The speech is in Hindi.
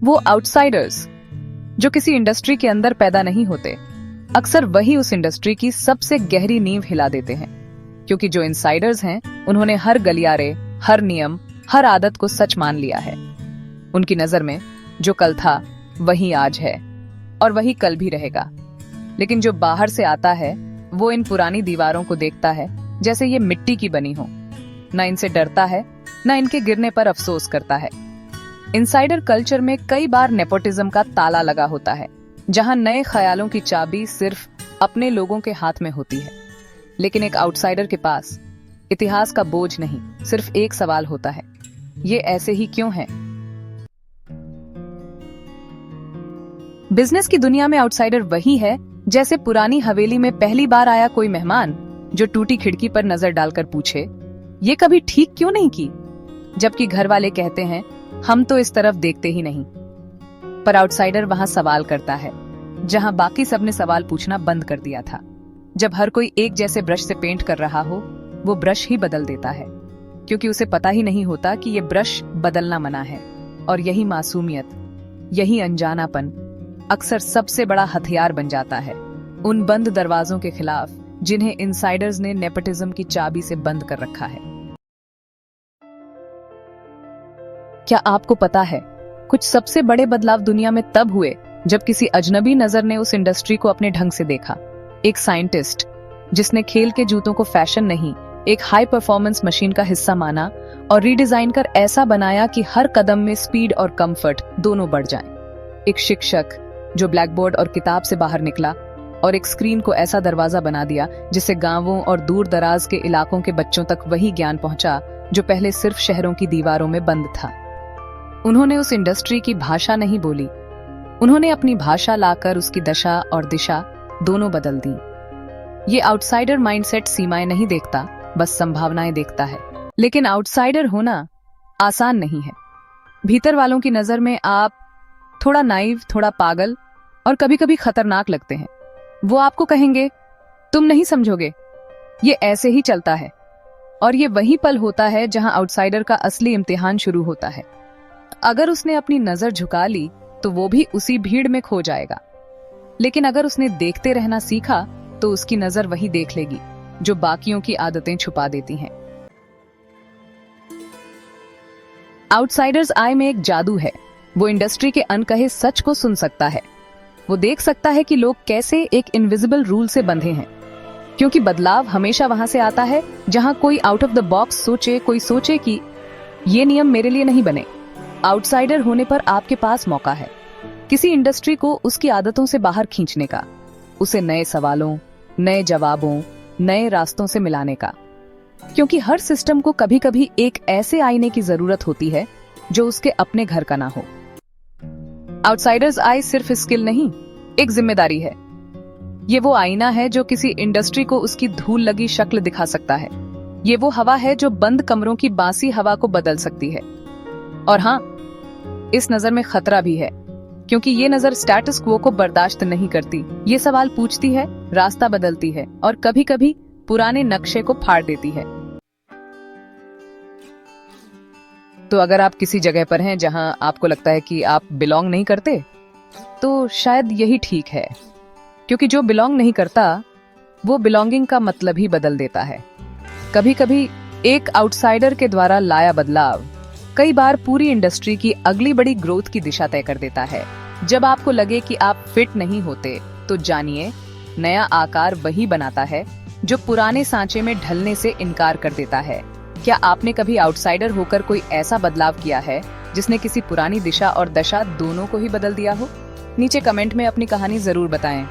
वो आउटसाइडर्स जो किसी इंडस्ट्री के अंदर पैदा नहीं होते, अक्सर वही उस इंडस्ट्री की सबसे गहरी नींव हिला देते हैं। क्योंकि जो इनसाइडर्स हैं, उन्होंने हर गलियारे, हर नियम, हर आदत को सच मान लिया है। उनकी नजर में जो कल था वही आज है और वही कल भी रहेगा। लेकिन जो बाहर से आता है वो इन पुरानी दीवारों को देखता है जैसे ये मिट्टी की बनी हो, ना इनसे डरता है, ना इनके गिरने पर अफसोस करता है। इनसाइडर कल्चर में कई बार नेपोटिज्म का ताला लगा होता है, जहां नए ख्यालों की चाबी सिर्फ अपने लोगों के हाथ में होती है। लेकिन एक आउटसाइडर के पास इतिहास का बोझ नहीं, सिर्फ एक सवाल होता है, ये ऐसे ही क्यों है? बिजनेस की दुनिया में आउटसाइडर वही है जैसे पुरानी हवेली में पहली बार आया कोई मेहमान जो टूटी खिड़की पर नजर डालकर पूछे, ये कभी ठीक क्यों नहीं की? जबकि घर वाले कहते हैं, हम तो इस तरफ देखते ही नहीं। पर आउटसाइडर वहां सवाल करता है जहां बाकी सबने सवाल पूछना बंद कर दिया था। जब हर कोई एक जैसे ब्रश से पेंट कर रहा हो, वो ब्रश ही बदल देता है, क्योंकि उसे पता ही नहीं होता कि ये ब्रश बदलना मना है। और यही मासूमियत, यही अनजानापन अक्सर सबसे बड़ा हथियार बन जाता है उन बंद दरवाजों के खिलाफ जिन्हें इनसाइडर्स ने नेपोटिज्म की चाबी से बंद कर रखा है। क्या आपको पता है, कुछ सबसे बड़े बदलाव दुनिया में तब हुए जब किसी अजनबी नजर ने उस इंडस्ट्री को अपने ढंग से देखा। एक साइंटिस्ट जिसने खेल के जूतों को फैशन नहीं, एक हाई परफॉर्मेंस मशीन का हिस्सा माना और रीडिजाइन कर ऐसा बनाया कि हर कदम में स्पीड और कंफर्ट दोनों बढ़ जाएं। एक शिक्षक जो ब्लैकबोर्ड और किताब से बाहर निकला और एक स्क्रीन को ऐसा दरवाजा बना दिया जिससे गांवों और दूर दराज के इलाकों के बच्चों तक वही ज्ञान पहुंचा जो पहले सिर्फ शहरों की दीवारों में बंद था। उन्होंने उस इंडस्ट्री की भाषा नहीं बोली, उन्होंने अपनी भाषा लाकर उसकी दशा और दिशा दोनों बदल दी। ये आउटसाइडर माइंडसेट सीमाएं नहीं देखता, बस संभावनाएं देखता है। लेकिन आउटसाइडर होना आसान नहीं है। भीतर वालों की नजर में आप थोड़ा नाइव, थोड़ा पागल और कभी-कभी खतरनाक लगते हैं। वो आपको कहेंगे, तुम नहीं समझोगे, ये ऐसे ही चलता है। और ये वही पल होता है जहां आउटसाइडर का असली इम्तिहान शुरू होता है। अगर उसने अपनी नजर झुका ली तो वो भी उसी भीड़ में खो जाएगा। लेकिन अगर उसने देखते रहना सीखा तो उसकी नजर वही देख लेगी जो बाकियों की आदतें छुपा देती हैं। आउटसाइडर्स आई में एक जादू है। वो इंडस्ट्री के अनकहे सच को सुन सकता है। वो देख सकता है कि लोग कैसे एक इनविजिबल रूल से बंधे हैं। क्योंकि बदलाव हमेशा वहां से आता है जहां कोई आउट ऑफ द बॉक्स सोचे, कोई सोचे कि ये नियम मेरे लिए नहीं बने। आउटसाइडर होने पर आपके पास मौका है किसी इंडस्ट्री को उसकी आदतों से बाहर खींचने का, उसे नए सवालों, नए जवाबों, नए रास्तों से मिलाने का। क्योंकि हर सिस्टम को कभी कभी एक ऐसे आईने की जरूरत होती है जो उसके अपने घर का ना हो। आउटसाइडर्स आई सिर्फ स्किल नहीं, एक जिम्मेदारी है। ये वो आईना है जो किसी इंडस्ट्री को उसकी धूल लगी शक्ल दिखा सकता है। ये वो हवा है जो बंद कमरों की बासी हवा को बदल सकती है। और हाँ, इस नजर में खतरा भी है, क्योंकि ये नजर स्टेटस क्वो को बर्दाश्त नहीं करती। ये सवाल पूछती है, रास्ता बदलती है और कभी कभी पुराने नक्शे को फाड़ देती है। तो अगर आप किसी जगह पर हैं जहां आपको लगता है कि आप बिलोंग नहीं करते, तो शायद यही ठीक है। क्योंकि जो बिलोंग नहीं करता वो बिलोंगिंग का मतलब ही बदल देता है। कभी कभी एक आउटसाइडर के द्वारा लाया बदलाव कई बार पूरी इंडस्ट्री की अगली बड़ी ग्रोथ की दिशा तय कर देता है। जब आपको लगे कि आप फिट नहीं होते, तो जानिए, नया आकार वही बनाता है जो पुराने सांचे में ढलने से इनकार कर देता है। क्या आपने कभी आउटसाइडर होकर कोई ऐसा बदलाव किया है जिसने किसी पुरानी दिशा और दशा दोनों को ही बदल दिया हो? नीचे कमेंट में अपनी कहानी जरूर बताएं।